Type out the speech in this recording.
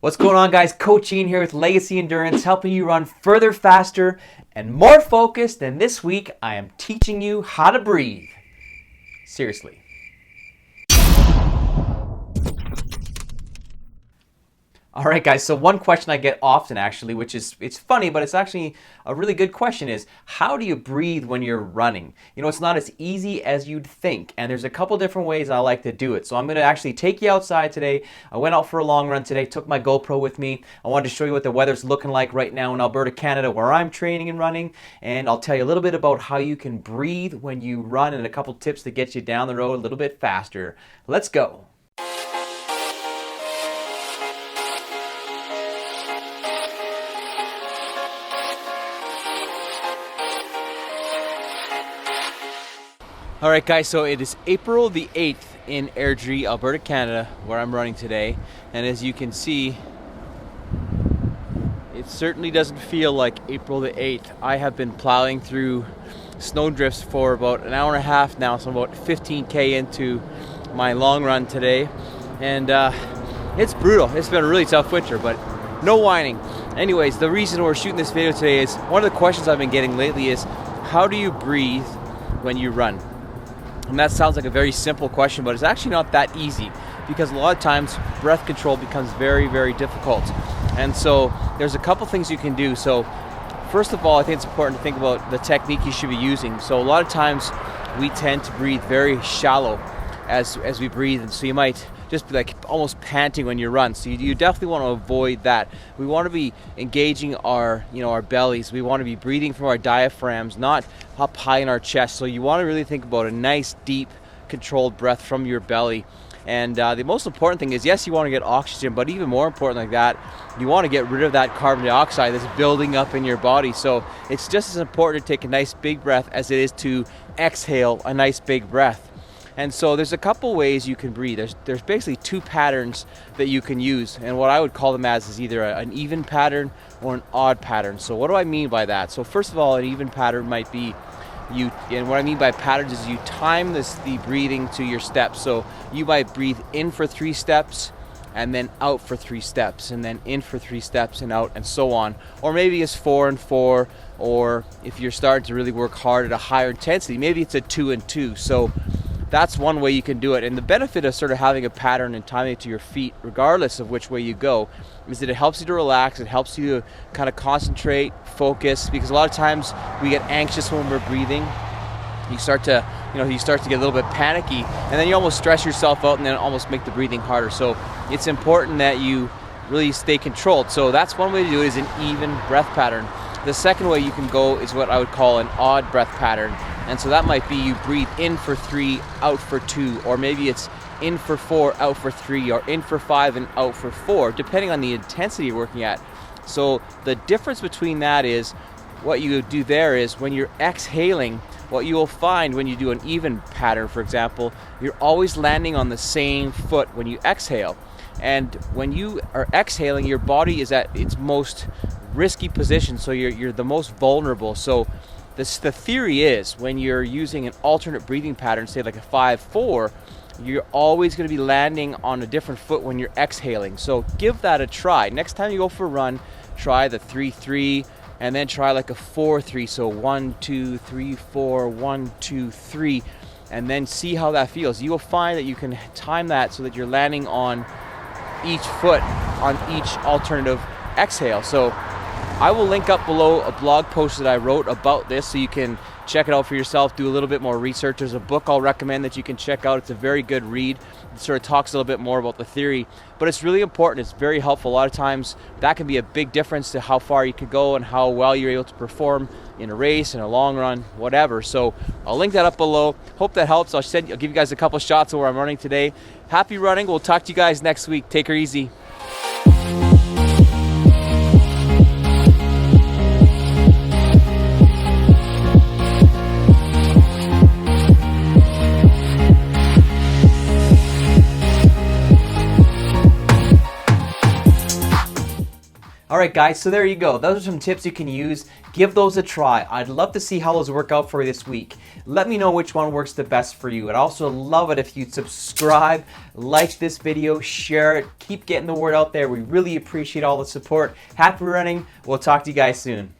What's going on, guys? Coach Ian here with Legacy Endurance, helping you run further, faster, and more focused. And this week, I am teaching you how to breathe. Seriously. All right, guys, so one question I get often, actually, which is, it's funny, but it's actually a really good question, is how do you breathe when you're running? You know, it's not as easy as you'd think, and there's a couple different ways I like to do it. So I'm going to actually take you outside today. I went out for a long run today, took my GoPro with me. I wanted to show you what the weather's looking like right now in Alberta, Canada, where I'm training and running, and I'll tell you a little bit about how you can breathe when you run and a couple tips to get you down the road a little bit faster. Let's go. All right, guys, so it is April the 8th in Airdrie, Alberta, Canada, where I'm running today. And as you can see, it certainly doesn't feel like April the 8th. I have been plowing through snowdrifts for about an hour and a half now, so I'm about 15K into my long run today. And it's brutal. It's been a really tough winter, but no whining. Anyways, the reason we're shooting this video today is one of the questions I've been getting lately is, how do you breathe when you run? And that sounds like a very simple question, but it's actually not that easy, because a lot of times breath control becomes very, very difficult. And so there's a couple things you can do. So first of all, I think it's important to think about the technique you should be using. So a lot of times we tend to breathe very shallow as we breathe, and so you might just be like almost panting when you run. So you definitely want to avoid that. We want to be engaging our bellies. We want to be breathing from our diaphragms, not up high in our chest. So you want to really think about a nice, deep, controlled breath from your belly. And the most important thing is, yes, you want to get oxygen, but even more important like that, you want to get rid of that carbon dioxide that's building up in your body. So it's just as important to take a nice big breath as it is to exhale a nice big breath. And so there's a couple ways you can breathe. There's basically two patterns that you can use, and what I would call them as is either an even pattern or an odd pattern. So what do I mean by that? So first of all, an even pattern might be and what I mean by patterns is you time the breathing to your steps. So you might breathe in for 3 steps and then out for 3 steps, and then in for 3 steps and out, and so on. Or maybe it's 4 and 4, or if you're starting to really work hard at a higher intensity, maybe it's a 2 and 2. So that's one way you can do it. And the benefit of sort of having a pattern and timing it to your feet, regardless of which way you go, is that it helps you to relax. It helps you to kind of concentrate, focus, because a lot of times we get anxious when we're breathing. You start to get a little bit panicky, and then you almost stress yourself out and then almost make the breathing harder. So it's important that you really stay controlled. So that's one way to do it, is an even breath pattern. The second way you can go is what I would call an odd breath pattern. And so that might be you breathe in for 3, out for 2, or maybe it's in for 4, out for 3, or in for 5 and out for 4, depending on the intensity you're working at. So the difference between that is, what you do there is when you're exhaling, what you will find when you do an even pattern, for example, you're always landing on the same foot when you exhale. And when you are exhaling, your body is at its most risky position, so you're the most vulnerable. So the theory is, when you're using an alternate breathing pattern, say like a 5-4, you're always going to be landing on a different foot when you're exhaling. So give that a try. Next time you go for a run, try the 3-3, and then try like a 4-3. So 1, 2, 3, 4, 1, 2, 3, and then see how that feels. You will find that you can time that so that you're landing on each foot on each alternative exhale. So I will link up below a blog post that I wrote about this, so you can check it out for yourself, do a little bit more research. There's a book I'll recommend that you can check out. It's a very good read. It sort of talks a little bit more about the theory, but it's really important. It's very helpful. A lot of times that can be a big difference to how far you could go and how well you're able to perform in a race, in a long run, whatever. So I'll link that up below. Hope that helps. I'll give you guys a couple shots of where I'm running today. Happy running. We'll talk to you guys next week. Take her easy. All right, guys, so there you go. Those are some tips you can use. Give those a try. I'd love to see how those work out for you this week. Let me know which one works the best for you. I'd also love it if you'd subscribe, like this video, share it, keep getting the word out there. We really appreciate all the support. Happy running. We'll talk to you guys soon.